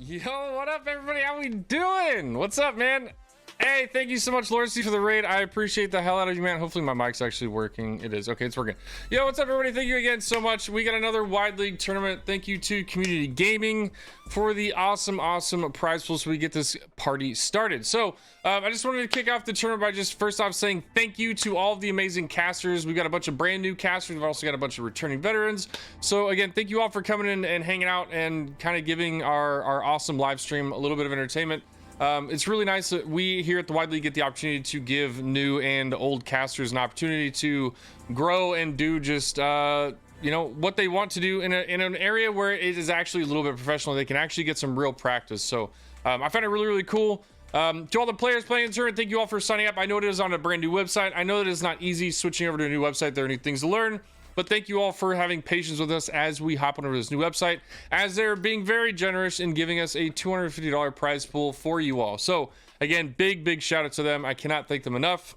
Yo, what up, everybody? How we doing? What's up, man? Hey, thank you so much, Lawrence, for the raid. I appreciate the hell out of you, man. Hopefully my mic's actually working. It is. Okay, it's working. Yo, what's up, everybody? Thank you again so much. We got another Wide League tournament. Thank you to Community Gaming for the awesome prize pool so we get this party started. So, I just wanted to kick off the tournament by just first off saying thank you to all of the amazing casters. We've got a bunch of brand new casters. We've also got a bunch of returning veterans. So, again, thank you all for coming in and hanging out and kind of giving our awesome live stream a little bit of entertainment. It's really nice that we here at the Wide League get the opportunity to give new and old casters an opportunity to grow and do just you know, what they want to do in an area where it is actually a little bit professional. They can actually get some real practice. So I find it really cool. To all the players playing in the tournament, thank you all for signing up. I know it is on a brand new website. I know that it's not easy switching over to a new website. There are new things to learn. But thank you all for having patience with us as we hop on over this new website, as they're being very generous in giving us a $250 prize pool for you all. So again, big shout out to them. I cannot thank them enough.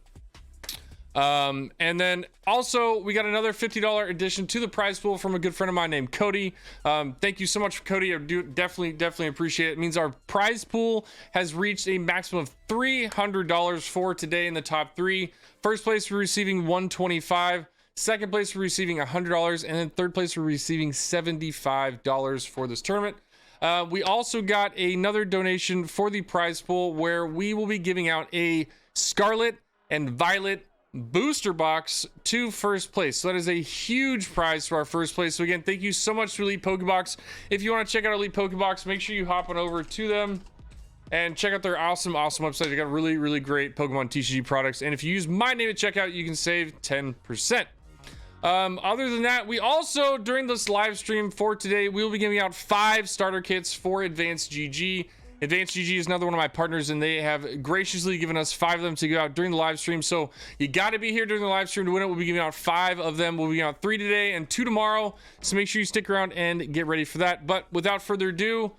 And then also we got another $50 addition to the prize pool from a good friend of mine named Cody. Thank you so much, Cody. I do definitely appreciate it. It means our prize pool has reached a maximum of $300 for today in the top three. First place, we're receiving $125. Second place, we're receiving $100, and then third place, we're receiving $75 for this tournament. We also got another donation for the prize pool where we will be giving out a Scarlet and Violet booster box to first place. So that is a huge prize for our first place. So again, thank you so much to Elite Pokebox. If you want to check out Elite Pokebox, make sure you hop on over to them and check out their awesome website. They got really great Pokemon TCG products. And if you use my name at checkout, you can save 10%. Other than that, we also, during this live stream for today, we will be giving out 5 starter kits for Advanced GG. Advanced GG is another one of my partners, and they have graciously given us 5 of them to give out during the live stream. So you got to be here during the live stream to win it. We'll be giving out 5 of them. We'll be giving out 3 today and 2 tomorrow. So make sure you stick around and get ready for that. But without further ado,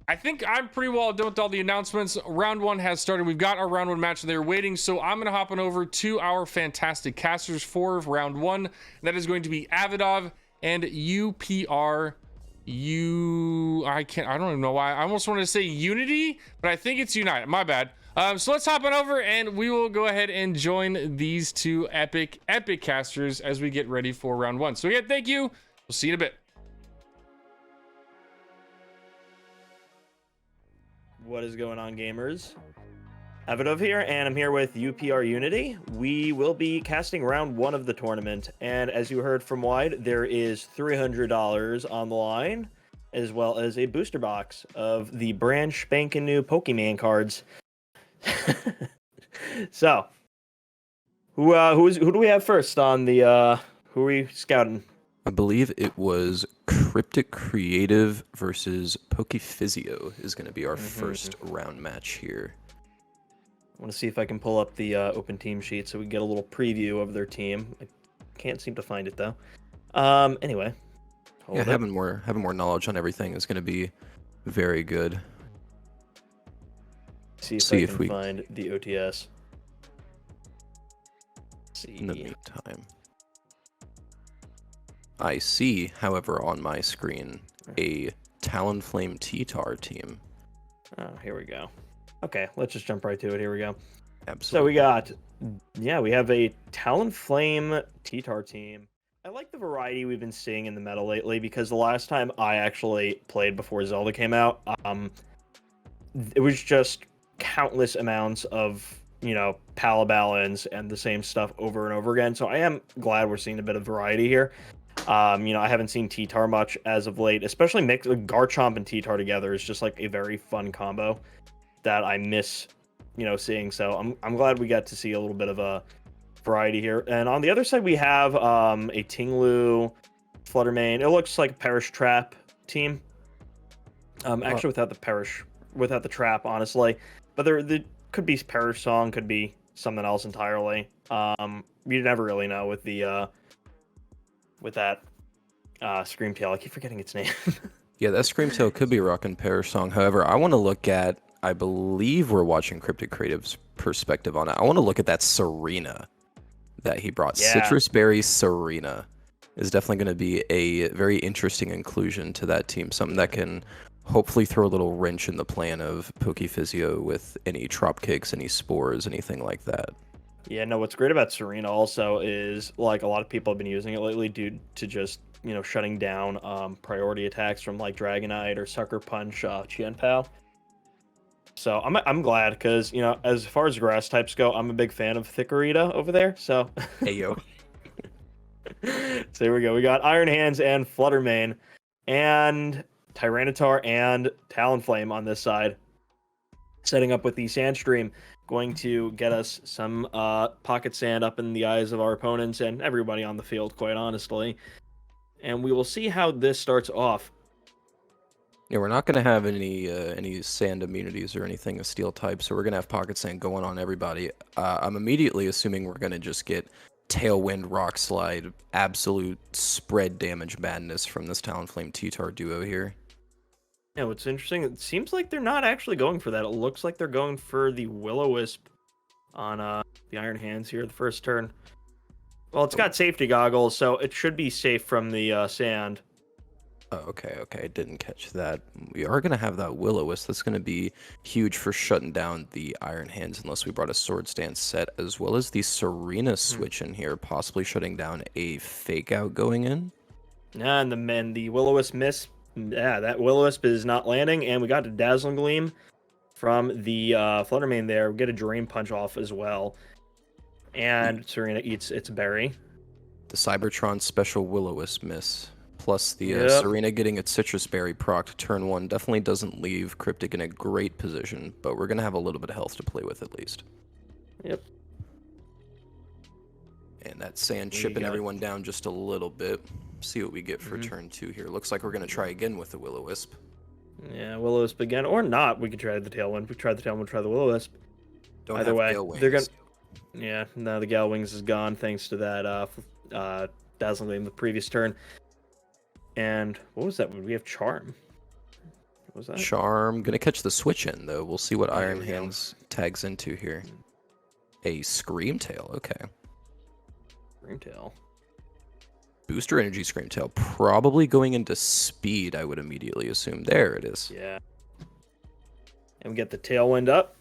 I think I'm pretty well done with all the announcements. Round 1 has started. We've got our round 1 match there waiting. So I'm going to hop on over to our fantastic casters for round 1. That is going to be Avidov and UPR. I don't even know why. I almost wanted to say Unity, but I think it's Unite. My bad. So let's hop on over and we will go ahead and join these two epic casters as we get ready for round 1. So again, thank you. We'll see you in a bit. What is going on, gamers? Avidov here, and I'm here with UPR Unity. We will be casting round 1 of the tournament, and as you heard from Wide, there is $300 on the line, as well as a booster box of the brand spanking new Pokemon cards. So, who do we have first on the? Who are we scouting? I believe it was CrypticCreative versus PokePhysio is going to be our first round match here. I want to see if I can pull up the open team sheet so we can get a little preview of their team. I can't seem to find it though. Anyway, yeah, having more knowledge on everything is going to be very good. See if we can find the OTS. See. In the meantime, I see, however, on my screen, a Talonflame T-Tar team. Oh, here we go. Okay, let's just jump right to it. Here we go. Absolutely. So we have a Talonflame T-Tar team. I like the variety we've been seeing in the meta lately because the last time I actually played before Zelda came out, it was just countless amounts of, you know, Palabalins and the same stuff over and over again. So I am glad we're seeing a bit of variety here. You know, I haven't seen T-Tar much as of late, especially mixed with Garchomp and T-Tar together is just like a very fun combo that I miss, you know, seeing. So I'm glad we got to see a little bit of a variety here. And on the other side, we have a Tinglu, Fluttermane. It looks like a Perish Trap team. Actually, without the trap, honestly. But there could be Perish Song, could be something else entirely. You never really know with the with that Screamtail. I keep forgetting its name. Yeah, that Screamtail could be Rockin' Perish Song. However, I want to look at, I believe we're watching CrypticCreative's perspective on it. I want to look at that Serena that he brought. Yeah. Citrus Berry Serena is definitely going to be a very interesting inclusion to that team. Something that can hopefully throw a little wrench in the plan of PokePhysio with any trop kicks, any spores, anything like that. Yeah, no, what's great about Serena also is, like, a lot of people have been using it lately due to just, shutting down priority attacks from, like, Dragonite or Sucker Punch Chien-Pao. So I'm glad, because, as far as grass types go, I'm a big fan of Thickerita over there, so... Hey, yo. So here we go. We got Iron Hands and Fluttermane, and Tyranitar and Talonflame on this side. Setting up with the Sandstream, going to get us some pocket sand up in the eyes of our opponents and everybody on the field, quite honestly. And we will see how this starts off. Yeah, we're not going to have any sand immunities or anything of steel type, so we're going to have pocket sand going on everybody. I'm immediately assuming we're going to just get Tailwind, Rock Slide, absolute spread damage madness from this Talonflame T-Tar duo here. Yeah, what's interesting, it seems like they're not actually going for that. It looks like they're going for the Will-O-Wisp on the Iron Hands here the first turn. Well, it's got safety goggles, so it should be safe from the sand. Oh, okay, I didn't catch that. We are going to have that Will-O-Wisp. That's going to be huge for shutting down the Iron Hands unless we brought a Swords Dance set, as well as the Serena switch in here, possibly shutting down a Fake Out going in. Yeah, and the Will-O-Wisp miss. Yeah, that Will-O-Wisp is not landing, and we got a Dazzling Gleam from the Fluttermane there. We get a Drain Punch off as well. And Serena eats its berry. The Cybertron special Will-O-Wisp miss. Plus the Yep. Serena getting its Citrus Berry proc turn 1 definitely doesn't leave Cryptic in a great position, but we're going to have a little bit of health to play with at least. Yep. And that sand There you chipping go. everyone down just a little bit. See what we get for turn 2 here. Looks like we're going to try again with the Will-O-Wisp. Yeah, Will-O-Wisp again, or not. We could try the Tailwind. We tried the Tailwind, try the Will-O-Wisp. Don't Either have way, Gale they're Wings. Yeah, no, the Gal Wings is gone thanks to that Dazzling Gleam the previous turn. And what was that? Would we have Charm? What was that? Charm. Gonna catch the switch in, though. We'll see what There Iron we go. Hands tags into here. A Scream Tail. Okay. Dreamtail. Booster Energy Scream Tail. Probably going into speed, I would immediately assume. There it is. Yeah. And we get the Tailwind up.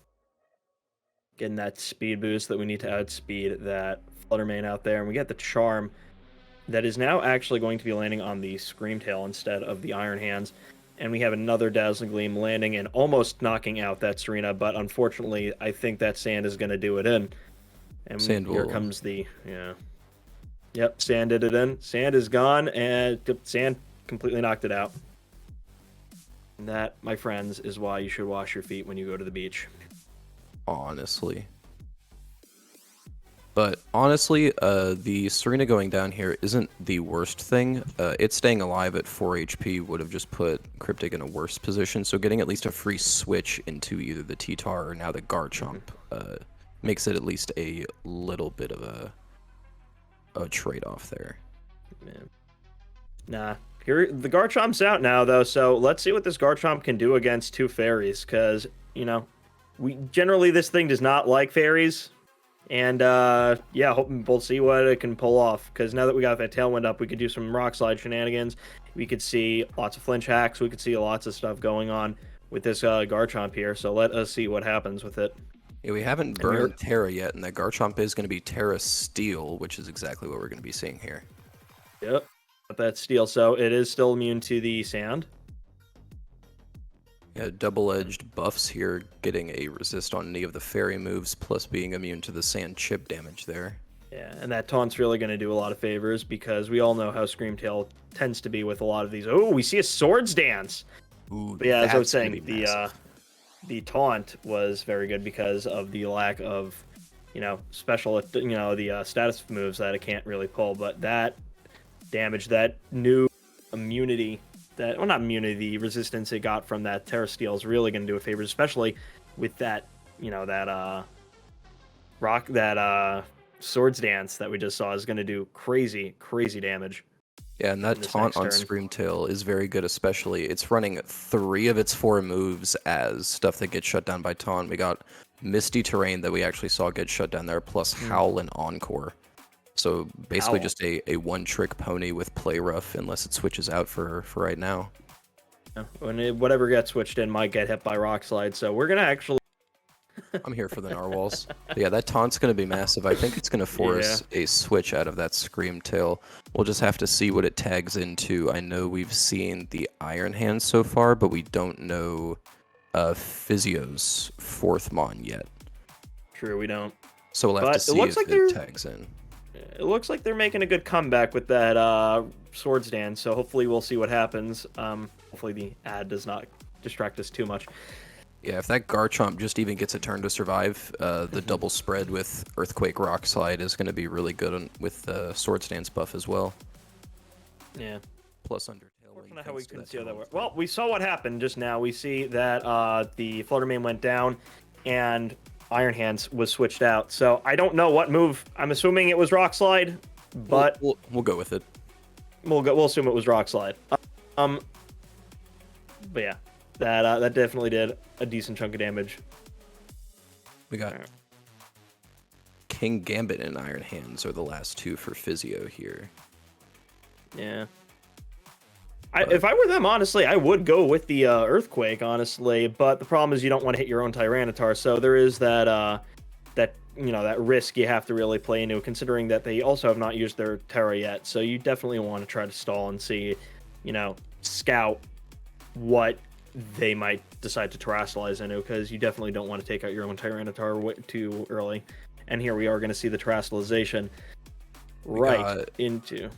Getting that speed boost that we need to outspeed that Fluttermane out there. And we get the Charm that is now actually going to be landing on the Scream Tail instead of the Iron Hands. And we have another Dazzling Gleam landing and almost knocking out that Serena, but unfortunately, I think that Sand is going to do it in. And Sand here will- comes the, yeah. Yep, Sand did it in. Sand is gone, and Sand completely knocked it out. And that, my friends, is why you should wash your feet when you go to the beach. Honestly. But honestly, the Serena going down here isn't the worst thing. It staying alive at 4 HP would have just put Cryptic in a worse position, so getting at least a free switch into either the T-Tar or now the Garchomp makes it at least a little bit of a trade-off there. Man. Nah. Here, the Garchomp's out now, though, so let's see what this Garchomp can do against two fairies, because, generally this thing does not like fairies. And, yeah, we'll see what it can pull off, because now that we got that Tailwind up, we could do some Rock Slide shenanigans. We could see lots of flinch hacks. We could see lots of stuff going on with this Garchomp here, so let us see what happens with it. Yeah, we haven't burned Terra yet, and that Garchomp is going to be Terra Steel, which is exactly what we're going to be seeing here. Yep, got that Steel, so it is still immune to the Sand. Yeah, double-edged buffs here, getting a resist on any of the fairy moves, plus being immune to the sand chip damage there. Yeah, and that Taunt's really going to do a lot of favors, because we all know how Screamtail tends to be with a lot of these. Oh, we see a Swords Dance! Ooh, But yeah, as I was that's gonna saying, be massive. the Taunt was very good because of the lack of, special, the status moves that it can't really pull, but that damage, that new immunity, not immunity, the resistance it got from that Terra Steel is really going to do a favor, especially with that, Swords Dance that we just saw is going to do crazy, crazy damage. Yeah, and that this taunt next on turn. Screamtail is very good, especially. It's running 3 of its 4 moves as stuff that gets shut down by taunt. We got Misty Terrain that we actually saw get shut down there, plus Howl and Encore. So basically Howl. just a one-trick pony with Play Rough, unless it switches out for right now. Whatever gets switched in might get hit by Rock Slide, so we're gonna actually. I'm here for the narwhals. But yeah, that taunt's going to be massive. I think it's going to force a switch out of that Scream Tail. We'll just have to see what it tags into. I know we've seen the Iron Hand so far, but we don't know Physio's 4th Mon yet. True, we don't. So we'll have to see if it tags in. It looks like they're making a good comeback with that Swords Dance, so hopefully we'll see what happens. Hopefully the ad does not distract us too much. Yeah, if that Garchomp just even gets a turn to survive, the double spread with Earthquake Rock Slide is going to be really good with the Swords Dance buff as well. Yeah. Plus Undertale. How we can see how that works. Well, we saw what happened just now. We see that the Flutter Mane went down and Iron Hands was switched out. So I don't know what move. I'm assuming it was Rock Slide, but we'll go with it. We'll assume it was Rock Slide. But yeah, that definitely did a decent chunk of damage. We got King Gambit and Iron Hands are the last two for Physio here. Yeah. If I were them, honestly, I would go with the Earthquake, honestly. But the problem is you don't want to hit your own Tyranitar, so there is that that risk you have to really play into, considering that they also have not used their Terra yet. So you definitely want to try to stall and see, scout what they might decide to Terrasilize into, because you definitely don't want to take out your own Tyranitar too early. And here we are going to see the Terrasilization into...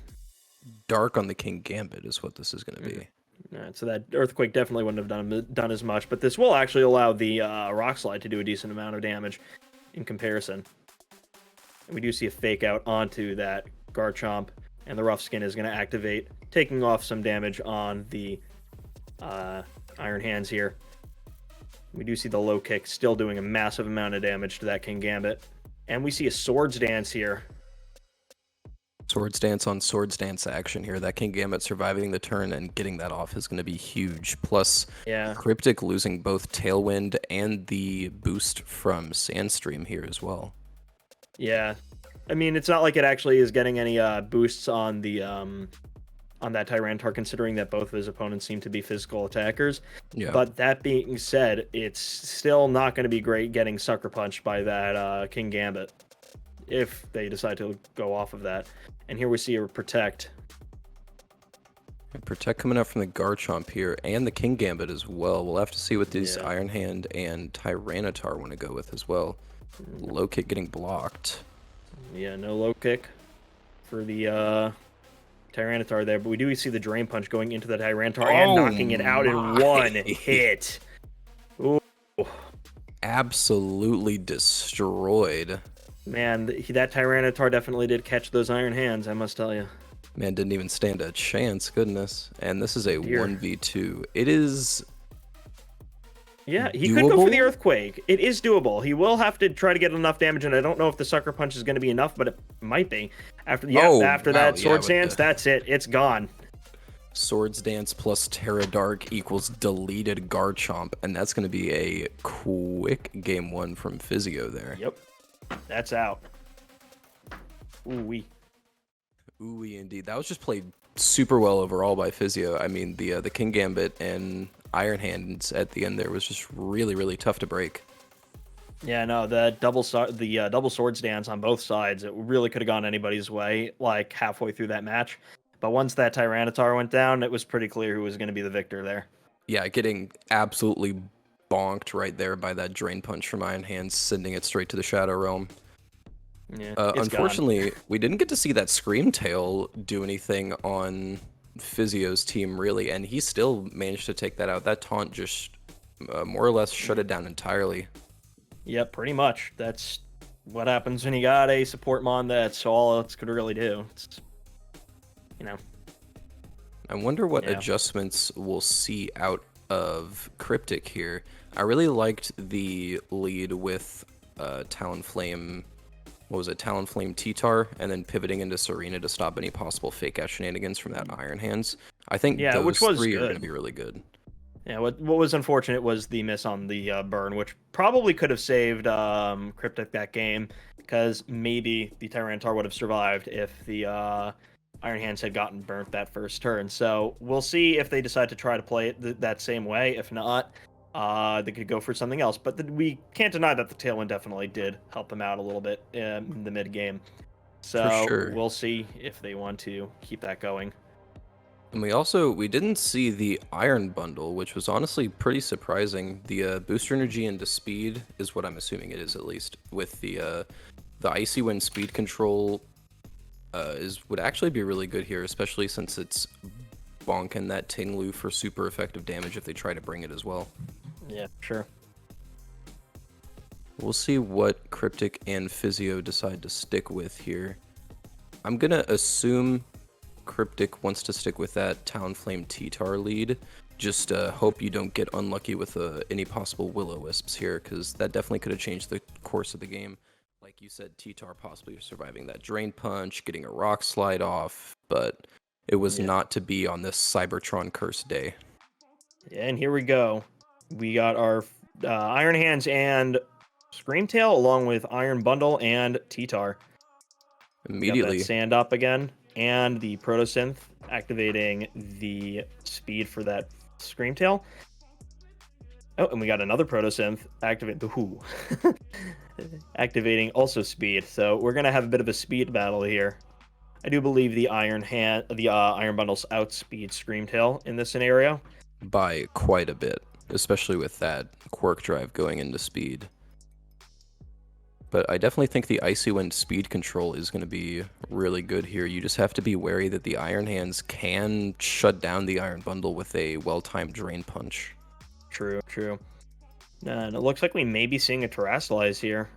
Dark on the King Gambit is what this is going to be. Alright, so that Earthquake definitely wouldn't have done as much, but this will actually allow the Rock Slide to do a decent amount of damage in comparison. And we do see a Fake Out onto that Garchomp, and the Rough Skin is going to activate, taking off some damage on the Iron Hands here. We do see the Low Kick still doing a massive amount of damage to that King Gambit. And we see a Swords Dance here. Swords Dance on Swords Dance action here. That King Gambit surviving the turn and getting that off is going to be huge. Plus, Cryptic losing both Tailwind and the boost from Sandstream here as well. Yeah. I mean, it's not like it actually is getting any boosts on the on that Tyranitar, considering that both of his opponents seem to be physical attackers. Yeah. But that being said, it's still not going to be great getting Sucker Punched by that King Gambit, if they decide to go off of that. And here we see a Protect. Protect coming out from the Garchomp here, and the King Gambit as well. We'll have to see what these Iron Hand and Tyranitar want to go with as well. Low Kick getting blocked. Yeah, no Low Kick for the Tyranitar there, but we do see the Drain Punch going into the Tyranitar and knocking it out in one hit. Ooh. Absolutely destroyed. Man, that Tyranitar definitely did catch those Iron Hands, I must tell you. Man, didn't even stand a chance, goodness. And this is a 1v2. It is... Yeah, he could go for the Earthquake. It is doable. He will have to try to get enough damage, and I don't know if the Sucker Punch is going to be enough, but it might be. After that Swords Dance, that's it. It's gone. Swords Dance plus Terra Dark equals deleted Garchomp, and that's going to be a quick game one from Physio there. Yep. That's out. Ooh-wee. Ooh-wee, indeed. That was just played super well overall by Physio. I mean, the King Gambit and Iron Hands at the end there was just really, really tough to break. Yeah, no, the double Swords Dance on both sides, it really could have gone anybody's way, like, halfway through that match. But once that Tyranitar went down, it was pretty clear who was going to be the victor there. Yeah, getting absolutely bonked right there by that Drain Punch from Iron Hands, sending it straight to the Shadow Realm. Yeah, unfortunately, we didn't get to see that Scream Tail do anything on Physio's team, really, and he still managed to take that out. That taunt just more or less shut it down entirely. Yep, pretty much. That's what happens when you got a support mon that's all else could really do. It's, I wonder what adjustments we'll see out of Cryptic here. I really liked the lead with Talonflame. What was it? Talonflame T-Tar, and then pivoting into Serena to stop any possible fake out shenanigans from that Iron Hands. I think those three are going to be really good. Yeah, what was unfortunate was the miss on the burn, which probably could have saved Cryptic that game, because maybe the Tyranitar would have survived if the Iron Hands had gotten burnt that first turn. So we'll see if they decide to try to play it that same way. If not, they could go for something else. But we can't deny that the Tailwind definitely did help them out a little bit in the mid game. So For sure. we'll see if they want to keep that going. And we didn't see the Iron Bundle, which was honestly pretty surprising. The booster energy into speed is what I'm assuming it is, at least, with the Icy Wind speed control would actually be really good here, especially since it's bonking that Tinglu for super effective damage if they try to bring it as well. Yeah, sure. We'll see what Cryptic and Physio decide to stick with here. I'm gonna assume Cryptic wants to stick with that Talonflame T-Tar lead. Just hope you don't get unlucky with any possible Will-O-Wisps here, because that definitely could have changed the course of the game. Like you said, T-Tar possibly surviving that Drain Punch, getting a Rock Slide off, but it was not to be on this Cybertron cursed day. Yeah, and here we go. We got our Iron Hands and Screamtail, along with Iron Bundle and T-Tar. Immediately. Got that Sand Up again, and the Protosynth activating the speed for that Screamtail. Oh, and we got another Protosynth activate the Who. Activating also speed. So we're gonna have a bit of a speed battle here. I do believe the Iron Bundles outspeed Screamtail in this scenario. By quite a bit, especially with that Quirk Drive going into speed. But I definitely think the Icy Wind speed control is going to be really good here. You just have to be wary that the Iron Hands can shut down the Iron Bundle with a well-timed Drain Punch. True, true. And it looks like we may be seeing a Terrasilize here.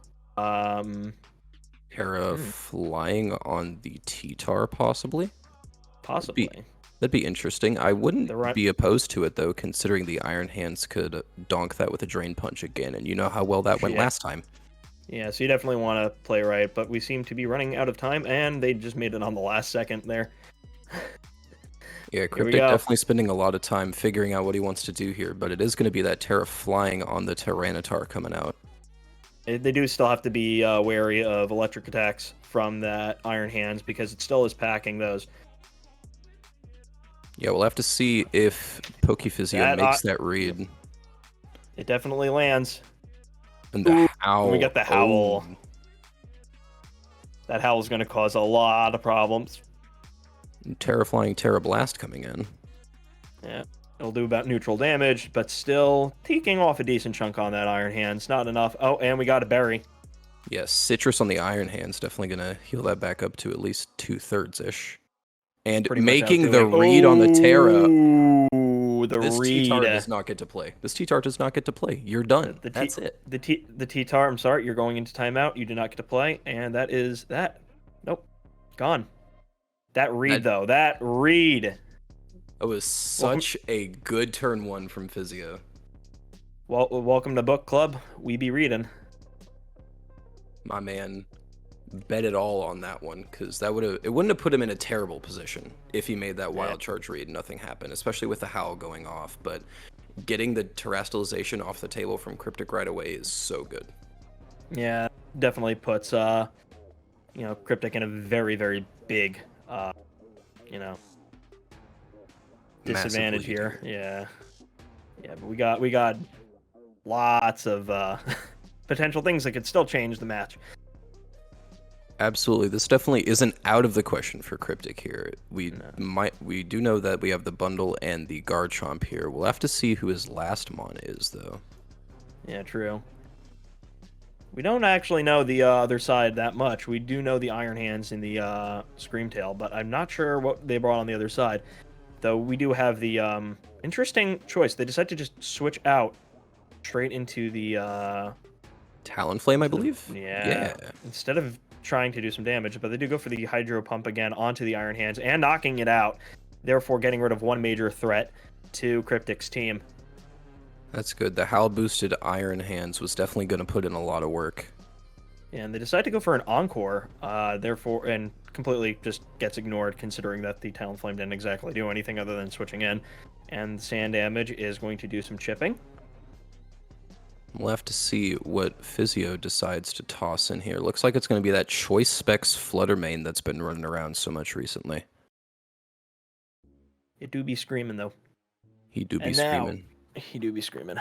Terra flying on the T-Tar, possibly? Possibly. That'd be interesting. I wouldn't be opposed to it, though, considering the Iron Hands could donk that with a Drain Punch again, and you know how well that went last time. Yeah, so you definitely want to play right, but we seem to be running out of time, and they just made it on the last second there. Yeah, Cryptic definitely spending a lot of time figuring out what he wants to do here, but it is going to be that Terra flying on the Tyranitar coming out. They do still have to be wary of electric attacks from that Iron Hands, because it still is packing those. Yeah, we'll have to see if PokePhysio makes that read. It definitely lands. And the Howl. We got the Howl. Oh. That Howl is going to cause a lot of problems. Terraflying Terra Blast coming in. Yeah, it'll do about neutral damage, but still taking off a decent chunk on that Iron Hands. Not enough. Oh, and we got a Berry. Yes, Citrus on the Iron Hands definitely going to heal that back up to at least 2/3-ish. And making the read on the Terra. This T-Tar does not get to play. This T-Tar does not get to play. You're done. That's it. The T-Tar, I'm sorry, you're going into timeout. You do not get to play, and that is that. Nope. Gone. That read, though. That read. It was such a good turn one from Physio. Well, welcome to Book Club. We be reading. My man bet it all on that one, because it wouldn't have put him in a terrible position if he made that wild charge read and nothing happened, especially with the Howl going off. But getting the Terastallization off the table from Cryptic right away is so good. Yeah, definitely puts Cryptic in a very, very big disadvantage here. Yeah, but we got lots of potential things that could still change the match. Absolutely, this definitely isn't out of the question for Cryptic here. We do know that we have the Bundle and the Garchomp here. We'll have to see who his last mon is, though. Yeah, true. We don't actually know the other side that much. We do know the Iron Hands and the Screamtail, but I'm not sure what they brought on the other side. Though we do have the interesting choice. They decided to just switch out straight into the Talonflame, I believe. Yeah. Instead of trying to do some damage, but they do go for the Hydro Pump again onto the Iron Hands and knocking it out, therefore getting rid of one major threat to Cryptic's team. That's good. The Howl boosted Iron Hands was definitely going to put in a lot of work. And they decide to go for an Encore, therefore, and completely just gets ignored, considering that the Talonflame didn't exactly do anything other than switching in. And Sand Damage is going to do some chipping. We'll have to see what Physio decides to toss in here. Looks like it's going to be that Choice Specs Fluttermane that's been running around so much recently. It do be screaming though. He do be And now screaming. he do be screaming.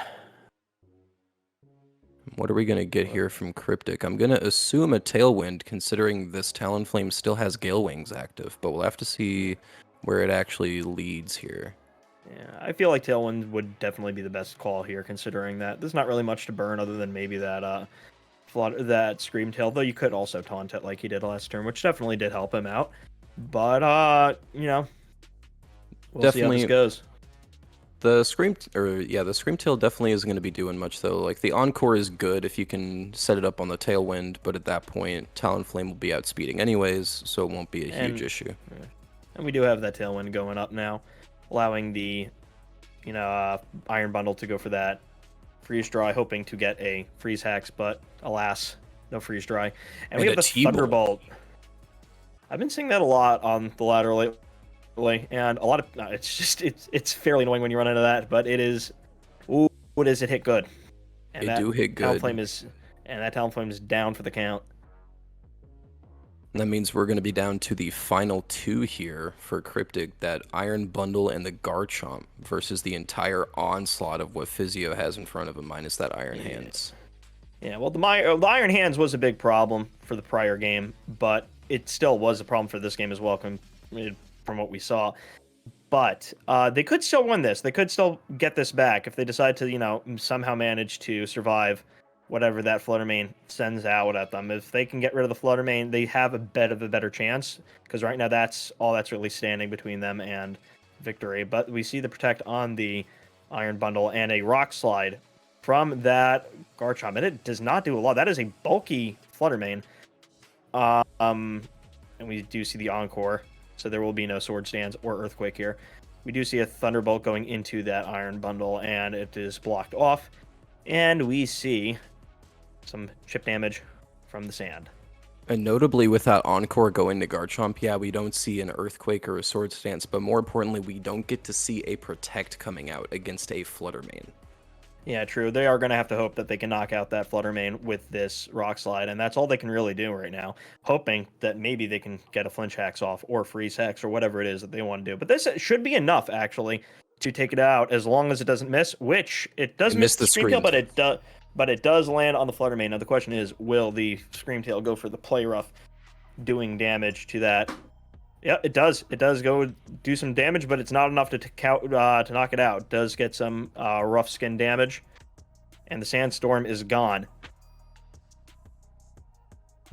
What are we going to get here from Cryptic? I'm going to assume a Tailwind, considering this Talonflame still has Gale Wings active, but we'll have to see where it actually leads here. Yeah, I feel like Tailwind would definitely be the best call here, considering that there's not really much to burn other than maybe that that Scream Tail, though you could also taunt it like he did last turn, which definitely did help him out. But you know, we'll see how this goes. The Scream Tail definitely isn't going to be doing much though. Like the Encore is good if you can set it up on the Tailwind, but at that point Talonflame will be outspeeding anyways, so it won't be a huge issue. And we do have that Tailwind going up now, allowing the Iron Bundle to go for that Freeze Dry, hoping to get a Freeze Hex, but alas, no Freeze Dry. And we have the Thunderbolt. I've been seeing that a lot on the ladder lately, and a lot of it's fairly annoying when you run into that, but it is. Ooh, what does it hit good? And they do hit good. That Talonflame is down for the count. And that means we're going to be down to the final two here for Cryptic, that Iron Bundle and the Garchomp versus the entire onslaught of what Physio has in front of him, minus that Iron Hands. Yeah, well, the Iron Hands was a big problem for the prior game, but it still was a problem for this game as well, from what we saw. But they could still win this. They could still get this back if they decide to, somehow manage to survive whatever that Flutter Mane sends out at them. If they can get rid of the Flutter Mane, they have a bit of a better chance, because right now that's all that's really standing between them and victory. But we see the Protect on the Iron Bundle and a Rock Slide from that Garchomp, and it does not do a lot. That is a bulky Flutter Mane. And we do see the Encore, so there will be no Sword Stance or Earthquake here. We do see a Thunderbolt going into that Iron Bundle, and it is blocked off. And we see some chip damage from the sand. And notably with that Encore going to Garchomp, yeah, we don't see an Earthquake or a Sword Stance, but more importantly, we don't get to see a Protect coming out against a Flutter Mane. Yeah, true. They are going to have to hope that they can knock out that Flutter Mane with this Rock Slide, and that's all they can really do right now, hoping that maybe they can get a Flinch Hex off or Freeze Hex or whatever it is that they want to do. But this should be enough, actually, to take it out, as long as it doesn't miss, which it does miss the Scream Tail, but it does land on the Flutter Mane. Now the question is, will the Scream Tail go for the Play Rough, doing damage to that? Yeah, it does. It does go do some damage, but it's not enough to knock it out. It does get some rough skin damage, and the Sandstorm is gone.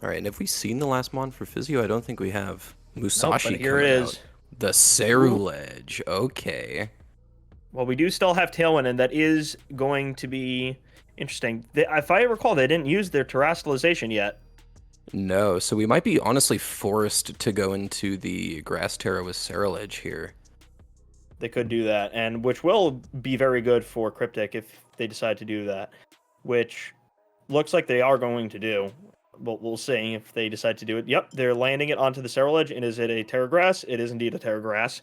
All right, and have we seen the last mon for Physio? I don't think we have. Musashi, but here it is. The Ceruledge. Okay. Well, we do still have Tailwind, and that is going to be interesting. If I recall, they didn't use their Terastallization yet. No, so we might be honestly forced to go into the Grass Terra with Ceruledge here. They could do that, and which will be very good for Cryptic if they decide to do that, which looks like they are going to do. But we'll see if they decide to do it. Yep, they're landing it onto the Ceruledge, and is it a Terra Grass? It is indeed a Terra Grass.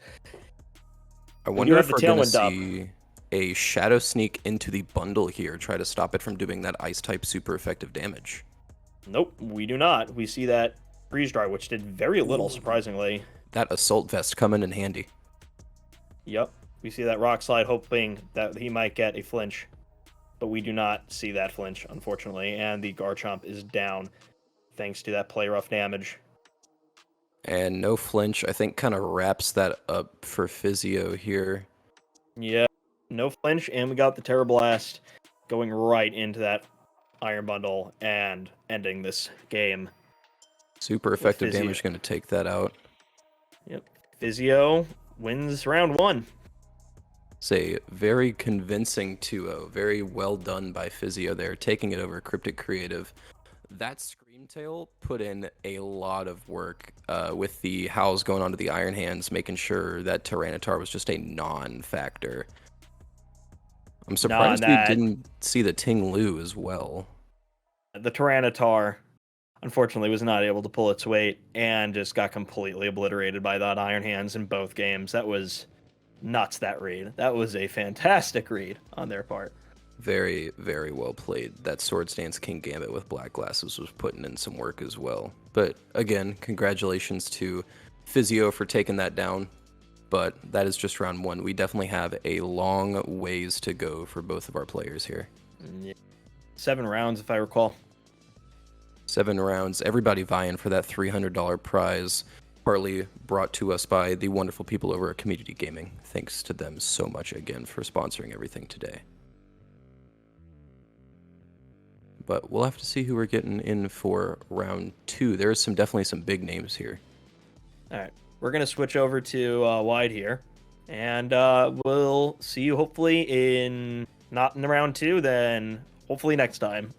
I wonder if we're going to see a Shadow Sneak into the bundle here, try to stop it from doing that Ice-type super effective damage. Nope, we do not. We see that Freeze Dry, which did very little, surprisingly. That Assault Vest coming in handy. Yep, we see that Rock Slide, hoping that he might get a flinch. But we do not see that flinch, unfortunately, and the Garchomp is down, thanks to that Play Rough damage. And no flinch, I think, kind of wraps that up for Physio here. Yeah, no flinch, and we got the Terra Blast going right into that Iron Bundle and ending this game. Super effective damage going to take that out. Yep, Physio wins round 1. It's a very convincing 2-0. Very well done by Physio there, taking it over CrypticCreative. That Screamtail put in a lot of work with the Howls going onto the Iron Hands, making sure that Tyranitar was just a non-factor. I'm surprised we didn't see the Ting Lu as well. The Tyranitar, unfortunately, was not able to pull its weight and just got completely obliterated by that Iron Hands in both games. That was nuts, that read. That was a fantastic read on their part. Very, very well played. That Sword Stance King Gambit with Black Glasses was putting in some work as well. But again, congratulations to Physio for taking that down. but that is just round 1. We definitely have a long ways to go for both of our players here. Yeah. 7 rounds, if I recall. 7 rounds, everybody vying for that $300 prize, partly brought to us by the wonderful people over at Community Gaming. Thanks to them so much again for sponsoring everything today. But we'll have to see who we're getting in for round 2. There's definitely some big names here. All right, we're going to switch over to wide here, and we'll see you hopefully not in round 2, then hopefully next time.